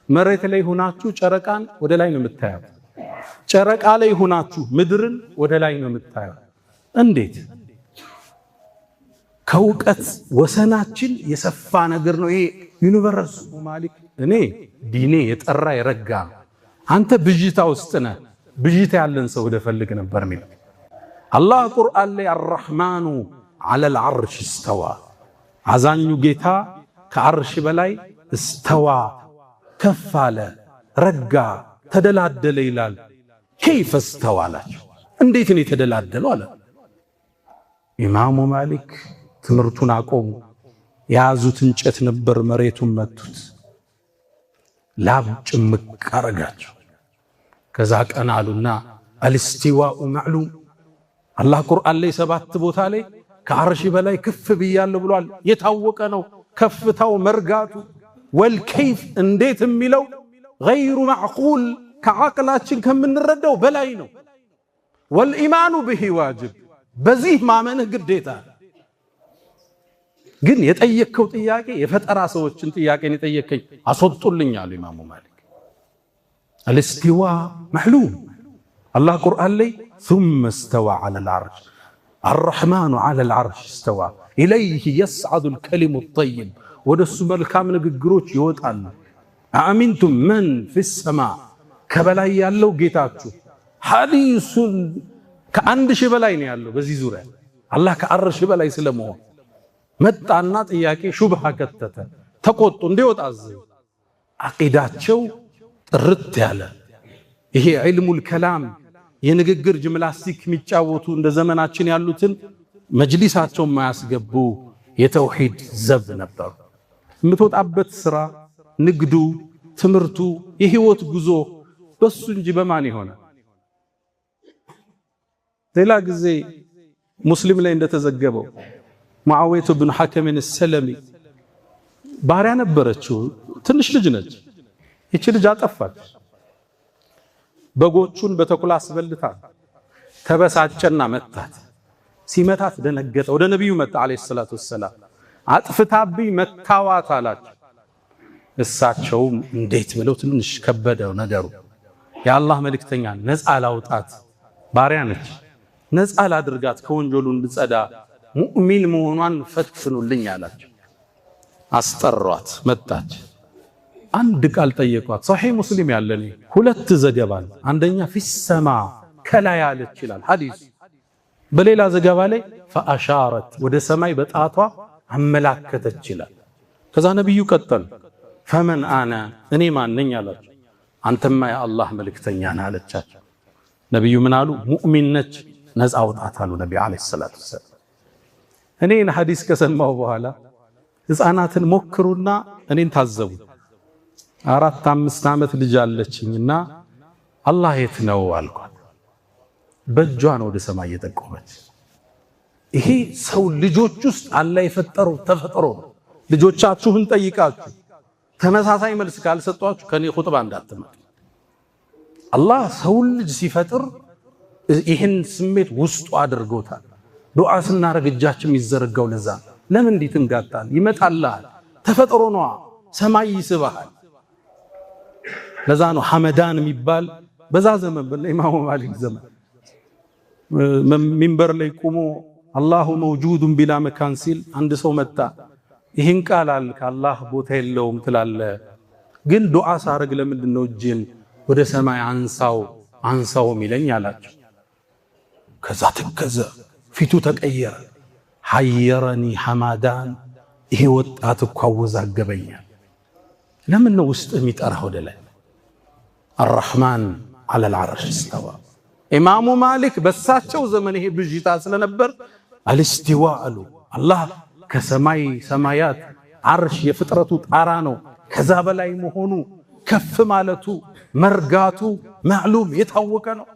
መሬት ላይ ሆናችሁ ጨረቃን ወደ ላይ ነው የምታዩት። ጨረቃ ላይ ሆናችሁ ምድርን ወደ ላይ ነው የምታዩት። እንዴት? ከዕውቀት ወሰናችን የሰፋ ነገር ነው ይሄ ዩኒቨርስ። ማሊክ እኔ ዲኔ የጠራ የረጋ አንተ ብዥታ ውስጥ ነህ። ብዥታ ያለን ሰው ወደፈልግ ነበር የሚለው አላህ ቁርአን ላይ አርረሕማኑ ዐለል ዐርሽ እስተዋ፣ አዛኙ ጌታ ከዐርሽ በላይ እስተዋ ከፍ አለ፣ ረጋ፣ ተደላደለ ይላል። ከይፈ እስተዋ አላቸው። እንዴት ነው የተደላደለው አለ። ኢማሙ ማሊክ ትምህርቱን አቆሙ። የያዙት እንጨት ነበር፣ መሬቱን መቱት፣ ላብ ጭምቅ አረጋቸው። ከዛ ቀና አሉና አልስቲዋኡ ማዕሉም፣ አላህ ቁርአን ላይ 7 ቦታ ላይ ከዐርሽ በላይ ከፍ ብያለሁ ብሏል። የታወቀ ነው ከፍታው መርጋቱ። ወልከይፍ እንዴት የሚለው ገይሩ ማዕቁል ከዓቅላችን ከምንረዳው በላይ ነው። ወልኢማኑ ብሂ ዋጅብ፣ በዚህ ማመንህ ግዴታ። ግን የጠየከው ጥያቄ የፈጠራ ሰዎችን ጥያቄን የጠየከኝ አስወጡልኝ አሉ ኢማሙ ማሊክ። አልስቲዋ ማዕሉም፣ አላህ ቁርአን ላይ ثم استوى على العرش الرحمن على العرش استوى إليه يصعد الكلم الطيب ወደሱ መልካም ንግግሮች ይወጣሉ። አሚንቱም መን في السماء ከበላይ ያለው ጌታችሁ ሐዲሱን ከአንድ ሺህ በላይ ነው ያለው። በዚህ ዙሪያ አላህ ከዐርሽ በላይ ስለመሆን መጣና ጥያቄ ሹብሃ ከተተ፣ ተቆጡ፣ እንዲወጣ አዘዙ። አቂዳቸው ጥርት ያለ ይሄ ዒልሙል ከላም የንግግር ጂምናስቲክ የሚጫወቱ እንደ ዘመናችን ያሉትን መጅሊሳቸው ማያስገቡ የተውሂድ ዘብ ነበሩ። የምትወጣበት ስራ፣ ንግዱ፣ ትምህርቱ፣ የህይወት ጉዞ በሱ እንጂ በማን ይሆነ? ሌላ ጊዜ ሙስሊም ላይ እንደተዘገበው ሙዓዊያ ብን ሐከም አልሰለሚ ባሪያ ነበረችው፣ ትንሽ ልጅ ነች። ይቺ ልጅ አጠፋች። በጎቹን በተኩላ አስበልታ ተበሳጨና መታት። ሲመታት ደነገጠ። ወደ ነብዩ መጣ አለይሂ ሰላቱ ወሰላም። አጥፍታብኝ መታዋት አላቸው። እሳቸውም እንዴት ብለው ትንሽ ከበደው ነገሩ። የአላህ መልእክተኛ ነፃ ላውጣት፣ ባሪያ ነች፣ ነፃ ላድርጋት፣ ከወንጀሉ እንድጸዳ ሙእሚን መሆኗን ፈትኑልኝ አላቸው። አስጠሯት፣ መጣች። አንድ ቃል ጠየቋት። ሶሒህ ሙስሊም ያለኝ 2 ዘገባ፣ አንደኛ ፊሰማ ከላይ አለች ይላል ሐዲስ። በሌላ ዘገባ ላይ ፈአሻረት ወደ ሰማይ በጣቷ አመላከተች ይላል። ከዛ ነብዩ ቀጠሉ ፈመን አና እኔ ማን ነኝ አላቸው። አንተማ የአላህ መልእክተኛ ነህ አለቻቸው። ነብዩ ምን አሉ? ሙእሚን ነች፣ ነፃ አውጣት አሉ ነብዩ አለይሂ ሰላቱ ወሰለም። እኔን ሐዲስ ከሰማው በኋላ ህፃናትን ሞክሩና እኔን ታዘቡ። 4-5 ዓመት ልጅ አለችኝና አላህ የት ነው አልኳት። በእጇን ወደ ሰማይ እየጠቆመች ይሄ ሰው ልጆች ውስጥ አላህ የፈጠረው ተፈጥሮ ነው። ልጆቻችሁን ጠይቃችሁ ተመሳሳይ መልስ ካልሰጧችሁ ከኔ ኹጥባ እንዳትመጡ። አላህ ሰው ልጅ ሲፈጥር ይህን ስሜት ውስጡ አድርጎታል። ዱዓ ስናረግ እጃችን ይዘረጋው ለዛ። ለምን እንዲት እንጋጣል? ይመጣልሃል። ተፈጥሮ ነው። ሰማይ ይስባሃል። ለዛ ነው ሐመዳን የሚባል በዛ ዘመን በኢማሙ ማሊክ ዘመን ሚንበር ላይ ቆሞ አላሁ መውጁዱን ቢላ መካን ሲል አንድ ሰው መጣ። ይህን ቃላል ከአላህ ቦታ የለውም ትላለ ግን ዱዓ ሳረግ ለምንድነው እጄን ወደ ሰማይ አንሳው ሚለኝ አላቸው ከዛ ተከዘ ፊቱ ተቀየረ ሐየረኒ ሐማዳን ይሄ ወጣት እኮ አወዛገበኛል ለምን ነው ውስጥ የሚጠራው ወደ ላይ الرحمن على العرش استوى ኢማሙ ማሊክ በሳቸው ዘመን ይሄ ብዥታ ስለነበር الاستواء አሉ አላህ ከሰማይ ሰማያት አርሽ የፍጥረቱ ጣራ ነው ከዛ በላይ መሆኑ ከፍ ማለቱ መርጋቱ ማዕሉም የታወቀ ነው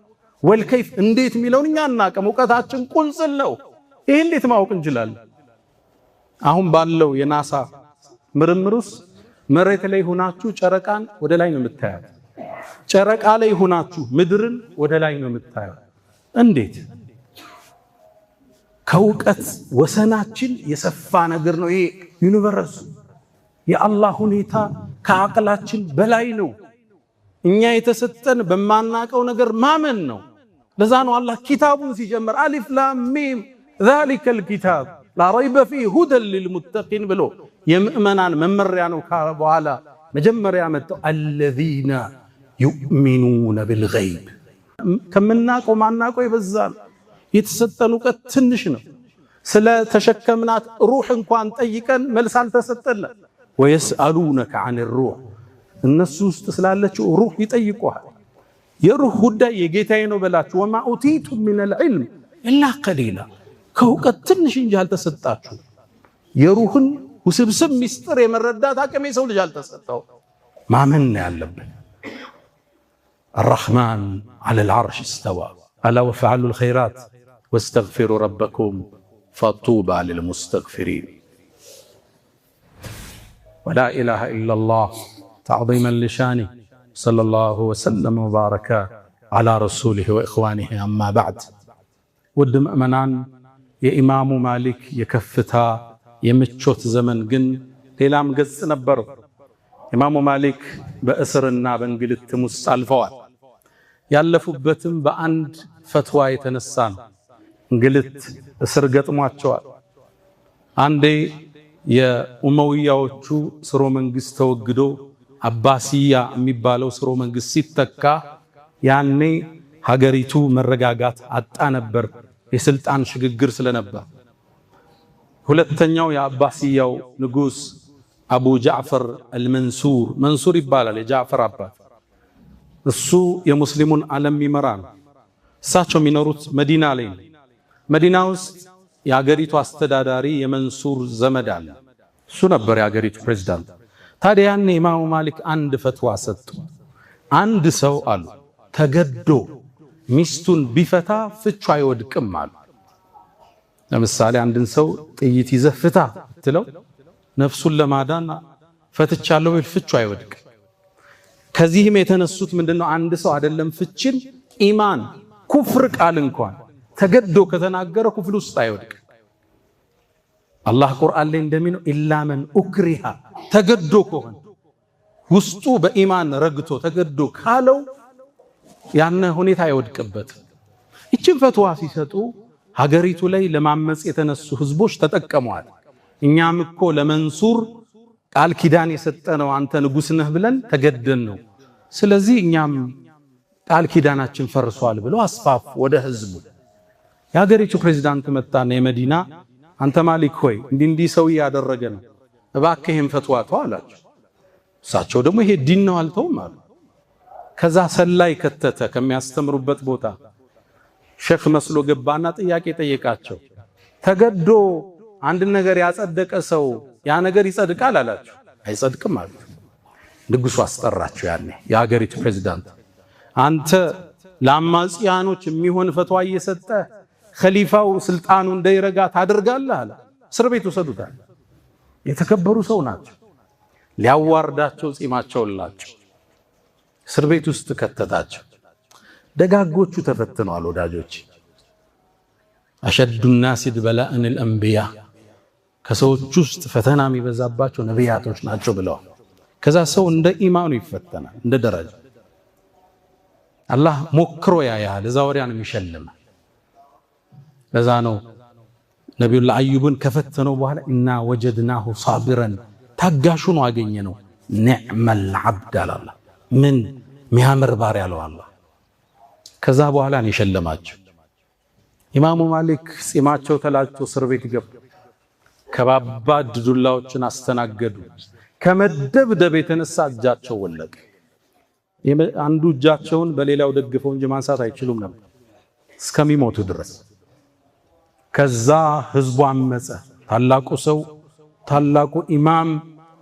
ወልከይፍ እንዴት ሚለውን እኛ እናቀም ዕውቀታችን ቁንጽል ነው ይሄ እንዴት ማወቅ እንችላለን አሁን ባለው የናሳ ምርምሩስ መሬት ላይ ሆናችሁ ጨረቃን ወደ ላይ ነው የምታዩት ጨረቃ ላይ ሆናችሁ ምድርን ወደ ላይ ነው የምታዩት እንዴት ከውቀት ወሰናችን የሰፋ ነገር ነው ይሄ ዩኒቨርስ የአላህ ሁኔታ ከአቅላችን በላይ ነው እኛ የተሰጠን በማናቀው ነገር ማመን ነው ለዛ ነው አላህ ኪታቡን ሲጀምር አሊፍ ላም ሚም ذلك الكتاب لا ريب فيه هدى للمتقين ብሎ የምእመናን መመሪያ ነው በኋላ መጀመሪያ መጣው الذين يؤمنون بالغيب ከመናቀው ማናቀው ይበዛል የተሰጠን ዕውቀት ትንሽ ነው ስለ ተሸከምናት ሩህ እንኳን ጠይቀን መልስ አልተሰጠለ ويسالونك عن الروح እነሱ ውስጥ ስላለችው ሩህ ይጠይቁሃል የሩህ ጉዳይ የጌታዬ ነው በላችሁ وما اوتيتم من العلم الا قليلا ከዕውቀት ትንሽ እንጂ አልተሰጣችሁ የሩህን ውስብስብ ሚስጥር የመረዳት አቅም የሰው ልጅ አልተሰጠው ማመን ያለበት الرحمن على العرش استوى الا وفعلوا الخيرات واستغفروا ربكم فطوبى للمستغفرين ولا اله الا الله تعظيما لشانه صلى الله وسلم وبارك على رسوله واخوانه اما بعد ودم امنان የኢማሙ ማሊክ የከፍታ የምቾት ዘመን ግን ሌላም ገጽ ነበረው ኢማሙ ማሊክ በእስርና በእንግልት ውስጥ አልፈዋል ያለፉበትም በአንድ ፈትዋ የተነሳ ነው እንግልት እስር ገጥሟቸዋል አንዴ የኡመውያዎቹ ስሮ መንግስት ተወግዶ አባሲያ የሚባለው ስሮ መንግስት ሲተካ ያኔ ሀገሪቱ መረጋጋት አጣ ነበር የስልጣን ሽግግር ስለነበር ሁለተኛው የአባሲያው ንጉስ አቡ ጃዕፈር አልመንሱር መንሱር ይባላል የጃዕፈር አባት እሱ የሙስሊሙን ዓለም ይመራል እሳቸው የሚኖሩት መዲና ላይ መዲና ውስጥ የሀገሪቱ አስተዳዳሪ የመንሱር ዘመድ አለ እሱ ነበር የሀገሪቱ ፕሬዝዳንት ታዲያ ያኔ ኢማሙ ማሊክ አንድ ፈትዋ ሰጡ አንድ ሰው አሉ ተገዶ ሚስቱን ቢፈታ ፍቹ አይወድቅም አሉ ለምሳሌ አንድን ሰው ጥይት ይዘፍታ ትለው ነፍሱን ለማዳን ፈትቻለሁ ቢል ፍቹ አይወድቅ ከዚህም የተነሱት ምንድነው አንድ ሰው አይደለም ፍችን ኢማን ኩፍር ቃል እንኳን ተገዶ ከተናገረ ኩፍር ውስጥ አይወድቅ አላህ ቁርአን ላይ እንደሚለው ኢላ መን ኡክሪሃ ተገዶ ከሆነ ውስጡ በኢማን ረግቶ ተገዶ ካለው ያነ ሁኔታ አይወድቅበት እቺን ፈትዋ ሲሰጡ ሀገሪቱ ላይ ለማመጽ የተነሱ ህዝቦች ተጠቀሟል እኛም እኮ ለመንሱር ቃል ኪዳን የሰጠነው አንተ ንጉስ ነህ ብለን ተገደን ነው ስለዚህ እኛም ቃል ኪዳናችን ፈርሷል ብሎ አስፋፍ ወደ ህዝቡ የሀገሪቱ ፕሬዝዳንት መጣና የመዲና አንተ ማሊክ ሆይ እንዲህ ሰው ያደረገ ነው እባክህም ፈትዋ ተዋላችሁ እሳቸው ደግሞ ይሄ ዲን ነው አልተውም አሉ ከዛ ሰላይ ከተተ ከሚያስተምሩበት ቦታ ሼክ መስሎ ገባና ጥያቄ ጠየቃቸው ተገዶ አንድ ነገር ያጸደቀ ሰው ያ ነገር ይጸድቃል አላችሁ አይጸድቅም አሉ ንጉሱ አስጠራቸው ያኔ የሀገሪቱ ፕሬዝዳንት አንተ ለአማጽያኖች የሚሆን ፈትዋ እየሰጠ ኸሊፋው ስልጣኑ እንዳይረጋ ታደርጋለህ አለ እስር ቤት ወሰዱታል የተከበሩ ሰው ናቸው ሊያዋርዳቸው ጺማቸውን ላቸው እስር ቤት ውስጥ ከተታቸው ደጋጎቹ ተፈትነዋል ወዳጆች አሸዱ الناس بلاء الانبياء ከሰዎች ውስጥ ፈተና የሚበዛባቸው ነብያቶች ናቸው ብለው ከዛ ሰው እንደ ኢማኑ ይፈተናል እንደ ደረጃ አላህ ሞክሮ ያያል እዛ ወዲያን የሚሸልም ለዛ ነው ነብዩላህ አዩብን ከፈተነው በኋላ እና ወጀድናሁ ሳቢረን ታጋሹን አገኘነው ኒዕመል ዐብድ አላህ ምን ሚያምር ባሪያ አለው አላህ። ከዛ በኋላ ነው የሸለማቸው። ኢማሙ ማሊክ ጺማቸው ተላጭቶ እስር ቤት ገቡ። ከባባድ ዱላዎችን አስተናገዱ። ከመደብደብ የተነሳ እጃቸው ወለቀ። አንዱ እጃቸውን በሌላው ደግፈው እንጂ ማንሳት አይችሉም ነበር እስከሚሞቱ ድረስ። ከዛ ህዝቡ አመፀ። ታላቁ ሰው ታላቁ ኢማም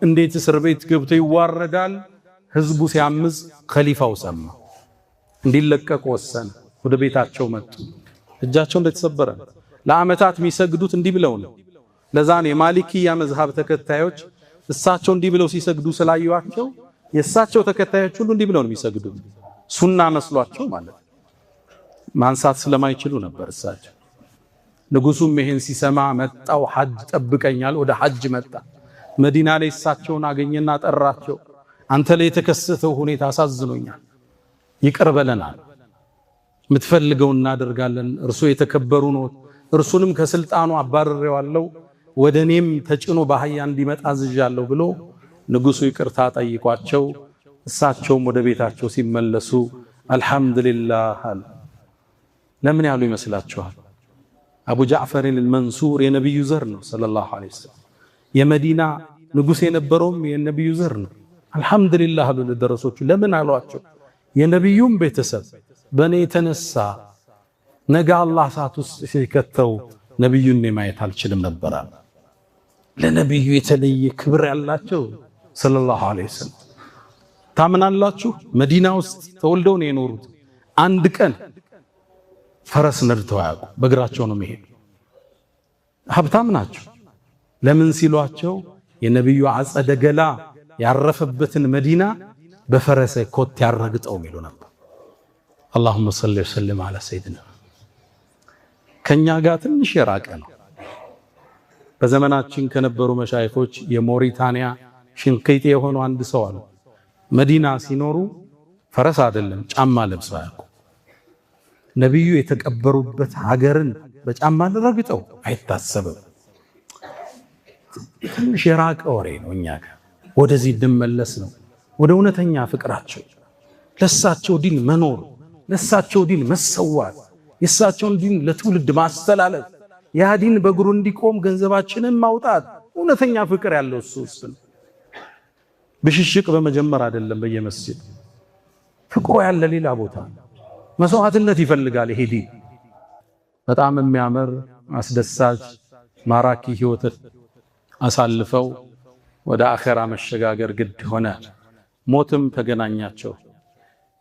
እንዴት እስር ቤት ገብቶ ይዋረዳል? ህዝቡ ሲያምፅ ኸሊፋው ሰማ፣ እንዲለቀቁ ወሰነ። ወደ ቤታቸው መጡ። እጃቸው እንደተሰበረ ለዓመታት የሚሰግዱት እንዲህ ብለው ነው። ለዛ ነው የማሊኪያ መዝሃብ ተከታዮች እሳቸው እንዲህ ብለው ሲሰግዱ ስላዩዋቸው የእሳቸው ተከታዮች ሁሉ እንዲህ ብለው ነው የሚሰግዱት። ሱና መስሏቸው ማለት ማንሳት ስለማይችሉ ነበር እሳቸው። ንጉሱም ይሄን ሲሰማ መጣው ሐጅ ጠብቀኛል። ወደ ሐጅ መጣ። መዲና ላይ እሳቸውን አገኘና ጠራቸው። አንተ ላይ የተከሰተው ሁኔታ አሳዝኖኛል፣ ይቅር በለናል፣ የምትፈልገው እናደርጋለን። እርሱ የተከበሩ ነው፣ እርሱንም ከስልጣኑ አባረሬዋለሁ፣ ወደኔም ተጭኖ በአህያ እንዲመጣ አዝዣለሁ ብሎ ንጉሱ ይቅርታ ጠይቋቸው እሳቸውም ወደ ቤታቸው ሲመለሱ አልሐምዱሊላህ አሉ። ለምን ያሉ ይመስላችኋል? አቡ ጃዕፈር አልመንሱር የነብዩ ዘር ነው ሰለላሁ ዐለይሂ ወሰለም። የመዲና ንጉስ የነበረውም የነብዩ ዘር ነው። አልሐምዱሊላህ አሉ ለደረሶቹ። ለምን አሏቸው? የነብዩም ቤተሰብ በኔ የተነሳ ነገ አላህ እሳት ውስጥ ሲከተው ነብዩን ማየት አልችልም ነበር። ለነብዩ የተለየ ክብር ያላቸው ሰለላሁ ዐለይሂ ወሰለም። ታምናላችሁ? መዲና ውስጥ ተወልደው ነው የኖሩት። አንድ ቀን ፈረስ ነድተው አያውቁ፣ በእግራቸው ነው የሚሄዱ። ሀብታም ናቸው። ለምን ሲሏቸው የነብዩ አጸደ ገላ ያረፈበትን መዲና በፈረሰ ኮት ያረግጠው ሚሉ ነበር። اللهم صل وسلم على سيدنا። ከኛ ጋር ትንሽ የራቀ ነው። በዘመናችን ከነበሩ መሻይኾች የሞሪታንያ ሽንቅይጤ የሆኑ አንድ ሰው አሉ። መዲና ሲኖሩ ፈረስ አይደለም ጫማ ለብሰው አያውቁ። ነብዩ የተቀበሩበት ሀገርን በጫማ ረግጠው አይታሰብም። ትንሽ የራቀ ወሬ ነው። እኛ ጋር ወደዚህ እንመለስ ነው፣ ወደ እውነተኛ ፍቅራቸው፣ ለሳቸው ዲን መኖር፣ ለሳቸው ዲን መሰዋት፣ የሳቸውን ዲን ለትውልድ ማስተላለፍ፣ ያ ዲን በእግሩ እንዲቆም ገንዘባችንን ማውጣት። እውነተኛ ፍቅር ያለው እሱ ውስጥ ነው። ብሽሽቅ በመጀመር አይደለም። በየመስጂድ ፍቅሩ ያለ ሌላ ቦታ መስዋዕትነት ይፈልጋል። ይሄ ዲን በጣም የሚያምር አስደሳች ማራኪ ህይወት አሳልፈው ወደ አኺራ መሸጋገር ግድ ሆነ። ሞትም ተገናኛቸው።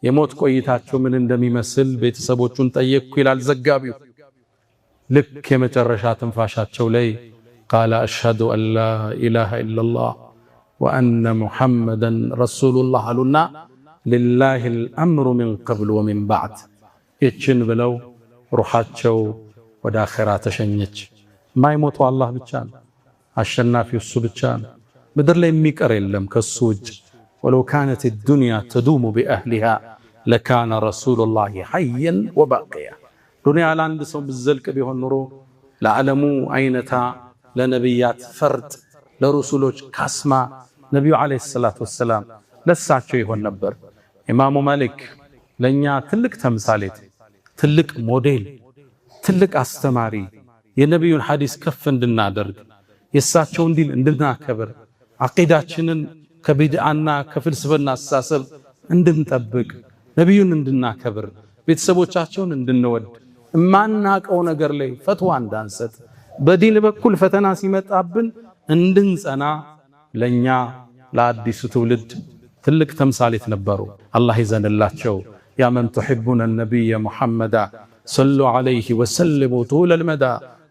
የሞት ቆይታቸው ምን እንደሚመስል ቤተሰቦቹን ጠየቅኩ ይላል ዘጋቢው። ልክ የመጨረሻ ትንፋሻቸው ላይ ቃለ አሽሀዱ አን ላ ኢላሃ ኢለላህ ወአነ ሙሐመደን ረሱሉላህ አሉና ሊላሂል አምሩ ሚን ቀብል ወሚን ባዕድ ይችን ብለው ሩሃቸው ወደ አኺራ ተሸኘች። ማይሞቱ አላህ ብቻ ነው፣ አሸናፊው እሱ ብቻ ነው። ምድር ላይ የሚቀር የለም ከሱ ውጭ። ወለው ካነት ዱንያ ተዱሙ ቢአህሊሃ ለካነ ረሱሉላህ ሐየን ወባቂያ። ዱንያ ለአንድ ሰው ብዘልቅ ቢሆን ኑሮ ለዓለሙ አይነታ፣ ለነቢያት ፈርጥ፣ ለረሱሎች ካስማ ነቢዩ ዓለይሂ ሰላቱ ወሰላም ለሳቸው ይሆን ነበር። ኢማሙ ማሊክ ለኛ ትልቅ ተምሳሌት፣ ትልቅ ሞዴል፣ ትልቅ አስተማሪ፣ የነቢዩን ሐዲስ ከፍ እንድናደርግ፣ የሳቸውን ዲን እንድናከብር፣ አቂዳችንን ከቢድዓና ከፍልስፍና አስተሳሰብ እንድንጠብቅ፣ ነቢዩን እንድናከብር፣ ቤተሰቦቻቸውን እንድንወድ፣ እማናቀው ነገር ላይ ፈትዋ እንዳንሰጥ፣ በዲን በኩል ፈተና ሲመጣብን እንድንጸና ለኛ ለአዲሱ ትውልድ ትልቅ ተምሳሌት ነበሩ። አላህ ይዘንላቸው። ያ መን ትሕቡነ ነቢየ ሙሐመዳ ሰሉ ዐለይሂ ወሰልሙ ጡለል መዳ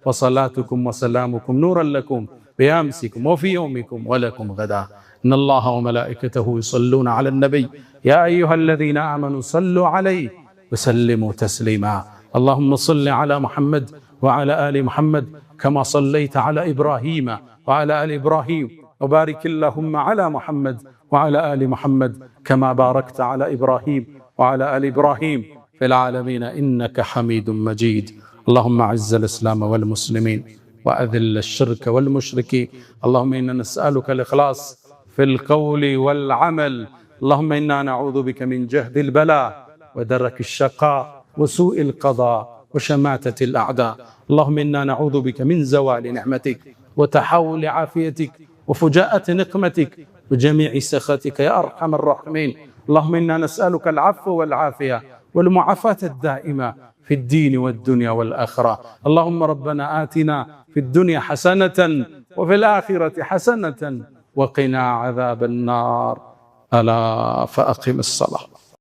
ወሰላቱኩም ወሰላሙኩም ኑረን ለኩም بأمسكم وفي يومكم ولكم غدا إن الله وملائكته يصلون على النبي يا أيها الذين آمنوا صلوا عليه وسلموا تسليما اللهم صل على محمد وعلى آل محمد كما صليت على إبراهيم وعلى آل إبراهيم وبارك اللهم على محمد وعلى آل محمد كما باركت على إبراهيم وعلى آل إبراهيم في العالمين إنك حميد مجيد اللهم أعز الإسلام والمسلمين وأذل الشرك والمشركين. اللهم إنا نسألك الإخلاص في القول والعمل. اللهم إنا نعوذ بك من جهد البلاء ودرك الشقاء وسوء القضاء وشماتة الأعداء. اللهم إنا نعوذ بك من زوال نعمتك وتحول عافيتك وفجاءة نقمتك وجميع سخطك يا أرحم الراحمين. اللهم إنا نسألك العفو والعافية والمعافاة الدائمة في الدين والدنيا والآخرة. اللهم ربنا آتنا في الدنيا حسنة وفي الآخرة حسنة وقنا عذاب النار. ألا فأقم الصلاة.